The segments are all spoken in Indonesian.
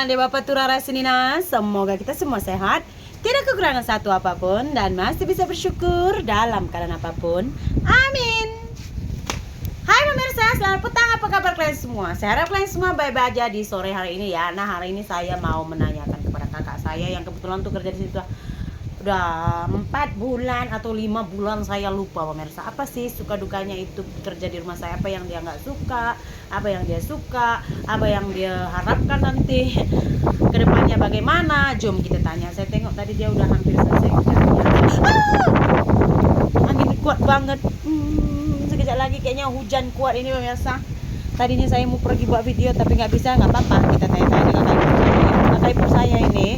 Nande Bapak Turara Senina. Semoga kita semua sehat, tidak kekurangan satu apapun, dan masih bisa bersyukur dalam keadaan apapun. Amin. Hai pemirsa, selamat petang, apa kabar kalian semua? Saya harap kalian semua baik-baik aja di sore hari ini ya. Nah, hari ini saya mau menanyakan kepada kakak saya yang kebetulan tuh kerja di situ udah 4 bulan atau 5 bulan, saya lupa pemirsa. Apa sih suka dukanya itu kerja di rumah saya, apa yang dia nggak suka, apa yang dia suka, apa yang dia harapkan nanti kedepannya bagaimana. Jom kita tanya. Saya tengok tadi dia udah hampir selesai kerjanya. Angin kuat banget. Sekejap lagi kayaknya hujan kuat ini pemirsa. Tadinya saya mau pergi buat video tapi nggak bisa, nggak apa-apa, kita tanya-tanya kakak ipar saya ini.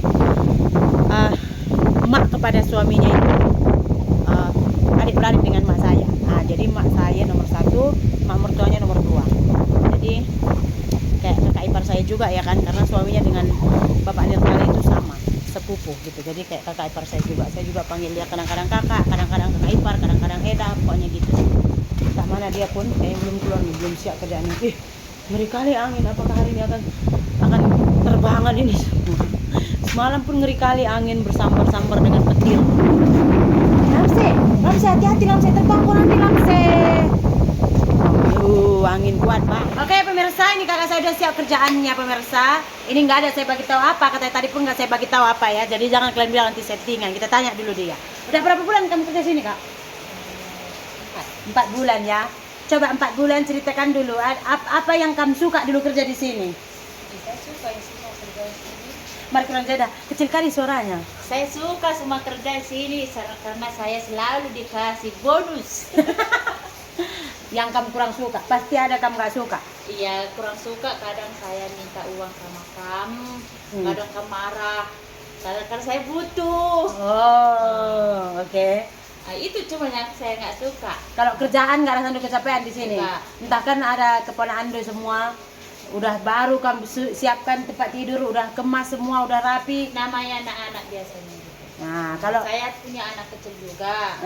Mak kepada suaminya itu adik-beradik dengan mak saya. Nah, jadi mak saya nomor 1, mak mertuanya nomor 2. Jadi kayak kakak ipar saya juga ya kan, karena suaminya dengan bapak Nirmala itu sama, sepupu gitu. Jadi kayak kakak ipar saya juga. Saya juga panggil dia kadang-kadang kakak, kadang-kadang kakak ipar, kadang-kadang Eda, pokoknya gitu. Entah mana dia pun kayaknya belum keluar nih, belum siap kerjaannya. Ngeri kali angin, apakah hari ini akan terbangan ini semua. Semalam pun ngeri kali angin bersambar-sambar dengan petir. Lamse, hati-hati Lamse, terbang kok nanti Lamse. Angin kuat pak. Oke pemirsa, ini kakak saya udah siap kerjaannya pemirsa. Ini nggak ada saya bagi tahu apa, katanya tadi pun nggak saya bagi tahu apa ya. Jadi jangan kalian bilang nanti settingan. Kita tanya dulu dia. Udah berapa bulan kamu kerja sini kak? 4 bulan ya. Coba 4 bulan ceritakan dulu apa yang kamu suka dulu kerja di sini. Saya suka yang semua kerja di sini. Mari kurang jeda, kecil kali suaranya. Saya suka semua kerja di sini karena saya selalu dikasih bonus. Yang kamu kurang suka, pasti ada kamu gak suka. Iya, kurang suka kadang saya minta uang sama kamu, kadang kamu marah. Kadang saya butuh. Oh, oke. Nah, itu cuma yang saya nggak suka. Kalau kerjaan nggak rasa kecapean di sini. Enggak. Entah kan ada keponaan do semua. Udah baru kamu siapkan tempat tidur, udah kemas semua, udah rapi. Namanya anak-anak biasanya gitu. Nah, kalau Saya punya anak kecil juga.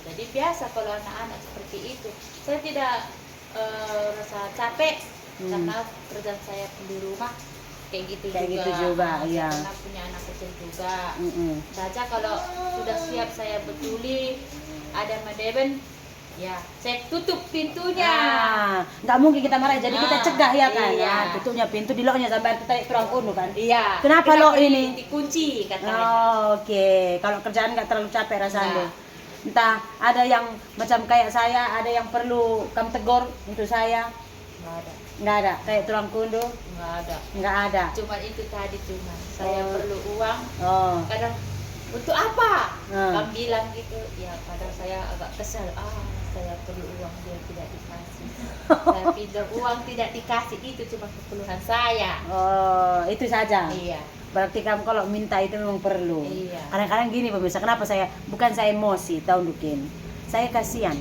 Jadi biasa kalau anak-anak seperti itu. Saya tidak rasa capek karena kerjaan saya di rumah kayak gitu juga, iya. Karena punya anak kecil juga. Saja kalau sudah siap saya betuli, ada madeben, ya saya tutup pintunya. Nggak mungkin kita marah, jadi kita cegah ya kan. Iya. Nah, tutupnya pintu di locknya sampai tarik terang kuno kan. Iya. Kenapa lock ini? Dikunci katanya. Oh, oke. Kalau kerjaan nggak terlalu capek rasanya. Entah ada yang macam kayak saya, ada yang perlu kamu tegur untuk saya. Nggak ada. Nggak ada, kayak tulang kundu. Nggak ada. Cuma itu tadi cuma saya perlu uang. Oh. Kadang untuk apa? Kamu bilang gitu. Ya kadang saya agak kesal. Saya perlu uang dia tidak dikasih. Saya pinjam uang tidak dikasih, itu cuma keperluan saya. Oh, itu saja. Iya. Berarti kamu kalau minta itu memang perlu. Iya. Kadang-kadang gini pemirsa, kenapa bukan saya emosi, tahu Dukin. Saya kasihan.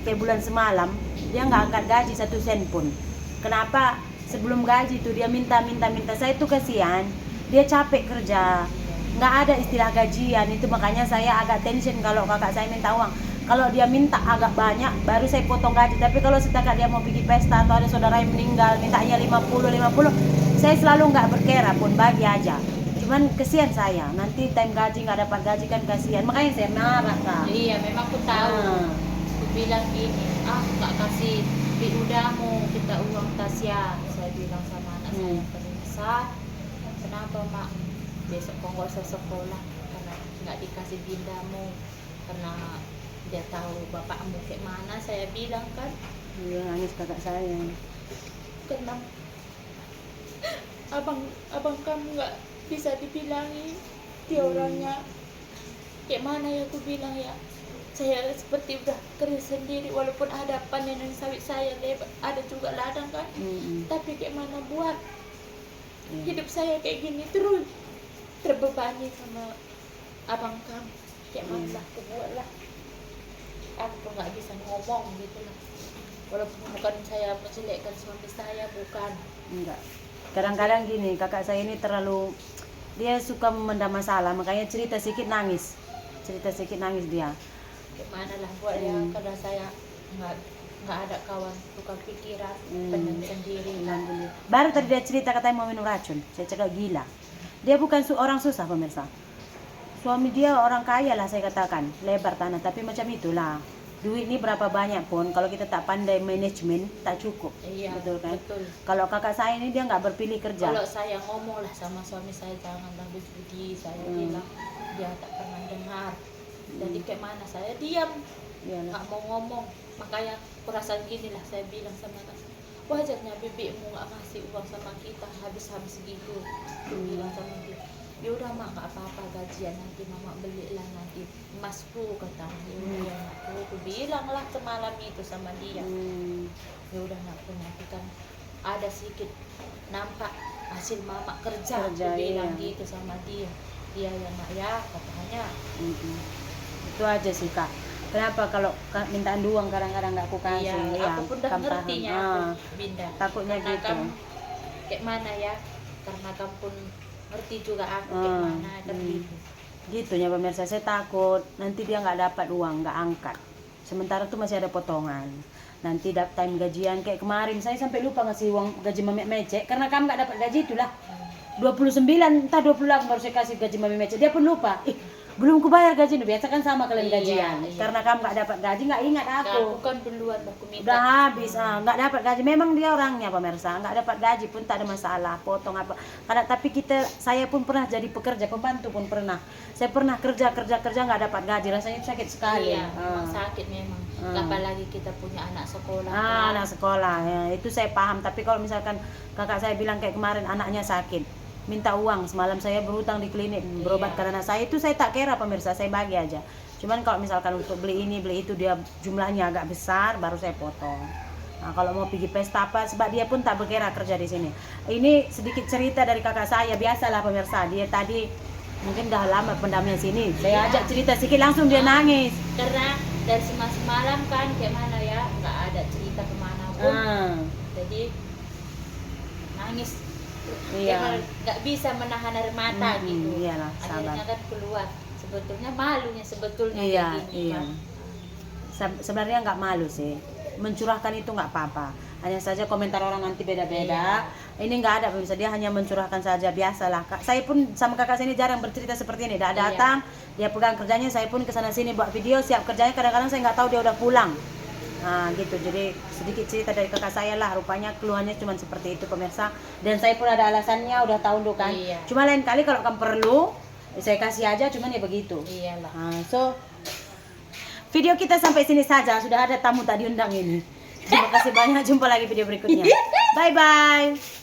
Kayak bulan semalam dia nggak angkat gaji 1 sen pun. Kenapa? Sebelum gaji itu dia minta. Saya tuh kasihan. Dia capek kerja. Nggak ada istilah gajian, itu makanya saya agak tension kalau kakak saya minta uang. Kalau dia minta agak banyak baru saya potong gaji, tapi kalau setakat dia mau bikin pesta atau ada saudara yang meninggal mintanya 50, saya selalu nggak berkira pun, bagi aja. Cuman kesian saya, nanti time gaji nggak dapat gaji kan kasihan, makanya saya marah kak. Iya, memang aku tahu. Aku bilang gini, nggak kasih udamu kita uang Tasya. Saya bilang sama anak saya yang paling besar, kenapa mak besok kau nggak usah sekolah karena nggak dikasih bindamu, karena dia tahu bapakmu kayak mana. Saya bilang kan. Iya, nangis kakak saya. Kenapa abang kamu nggak bisa dibilangi dia orangnya kayak mana ya. Aku bilang ya, saya seperti udah kerja sendiri, walaupun ada panenan sawit saya lebar, ada juga ladang kan. Tapi kayak mana buat hidup saya kayak gini terus terbebani sama abang kamu. Kayak mana lah aku buat lah. Aku nggak bisa ngomong gitu lah. Walaupun bukan saya menjelekkan suami saya, bukan. Enggak. Kadang-kadang gini, kakak saya ini dia suka memendam masalah, makanya cerita sedikit nangis dia. Gimana lah buatnya, karena saya nggak nggak ada kawan tukar pikiran, Hmm. pendam sendiri. Alhamdulillah. Baru tadi dia cerita katanya mau minum racun. Saya cakap gila. Dia bukan orang susah pemirsa. Suami dia orang kaya lah saya katakan. Lebar tanah. Tapi macam itulah. Duit ini berapa banyak pun. Kalau kita tak pandai manajemen tak cukup. Iya, Betul kan? betul. Kalau kakak saya ini dia nggak berpilih kerja. Kalau saya ngomong lah sama suami saya, janganlah begitu, saya bilang dia tak pernah dengar. Jadi kayak mana saya diam, Iyalah. nggak mau ngomong. Makanya perasaan gini lah saya bilang sama anak, wajarnya bibikmu nggak ngasih uang sama kita habis-habis gitu. Saya bilang sama dia, ya udah mak, nggak apa-apa, gajian nanti mama belilah nanti emasku, kata. Ya udah ya nak, aku bilang lah semalam itu sama dia. Ya udah nak, nanti kan ada sedikit nampak hasil mama kerja, aku bilang iya. gitu sama dia. Dia ya nak ya, katanya. Itu aja sih kak. Kenapa kalau mintaan uang kadang-kadang nggak aku kasih? Iya, aku pun udah kan ngertinya paham. aku, Binda. Takutnya Karena gitu. kamu kayak mana ya? Karena kamu pun ngerti juga aku kayak mana kan gitu. Gitu ya pemirsa, saya takut nanti dia nggak dapat uang, nggak angkat. Sementara tuh masih ada potongan. Nanti time gajian kayak kemarin saya sampai lupa ngasih uang gaji Mami Mece karena kamu nggak dapat gaji itulah. 29 entah 28 baru saya kasih gaji Mami Mece. Dia pun lupa. Belum kubayar gaji, biasa kan sama kalian Iya, gajian. iya. Karena kamu nggak dapat gaji, nggak ingat Aku aku. kan duluan aku minta. Udah habis, nggak dapat gaji. Memang dia orangnya pemirsa, nggak dapat gaji pun tak ada masalah, potong apa. Karena tapi saya pun pernah jadi pekerja, pembantu pun pernah. Saya pernah kerja nggak dapat gaji, rasanya sakit sekali. Iya, memang sakit memang. Apalagi kita punya anak sekolah. Anak sekolah, ya, itu saya paham. Tapi kalau misalkan kakak saya bilang kayak kemarin anaknya sakit, minta uang, semalam saya berhutang di klinik berobat karena anak saya, itu saya tak kira pemirsa, saya bagi aja. Cuman kalau misalkan untuk beli ini beli itu dia jumlahnya agak besar, baru saya potong. Nah, kalau mau pergi pesta apa, sebab dia pun tak berkira kerja di sini. Ini sedikit cerita dari kakak saya, biasalah pemirsa, dia tadi mungkin dah lama pendamnya sini. Saya ajak cerita sedikit langsung dia nangis. Karena dari semalam kan kayak mana ya, nggak ada cerita kemana pun. Jadi nangis. Iya. Nggak bisa menahan air mata gitu. Iyalah, Akhirnya sabar. kan keluar. Sebetulnya malunya sebetulnya Iya, kayak gini iya. kan. Sebenarnya nggak malu sih, mencurahkan itu nggak apa-apa. Hanya saja komentar orang nanti beda-beda. Ini nggak ada pemirsa, dia hanya mencurahkan saja, biasalah. Saya pun sama kakak saya ini jarang bercerita seperti ini. Dia datang, dia pegang kerjanya, saya pun kesana sini buat video, siap kerjanya. Kadang-kadang saya nggak tahu dia udah pulang. Nah gitu, jadi sedikit cerita dari kakak saya lah. Rupanya keluhannya cuma seperti itu pemirsa. Dan saya pun ada alasannya, udah tahu dulu kan. Iya. Cuma lain kali kalau kamu perlu, saya kasih aja, cuman ya begitu. Iyalah. So video kita sampai sini saja. Sudah ada tamu tak diundang ini. Terima kasih banyak. Jumpa lagi video berikutnya. Bye bye.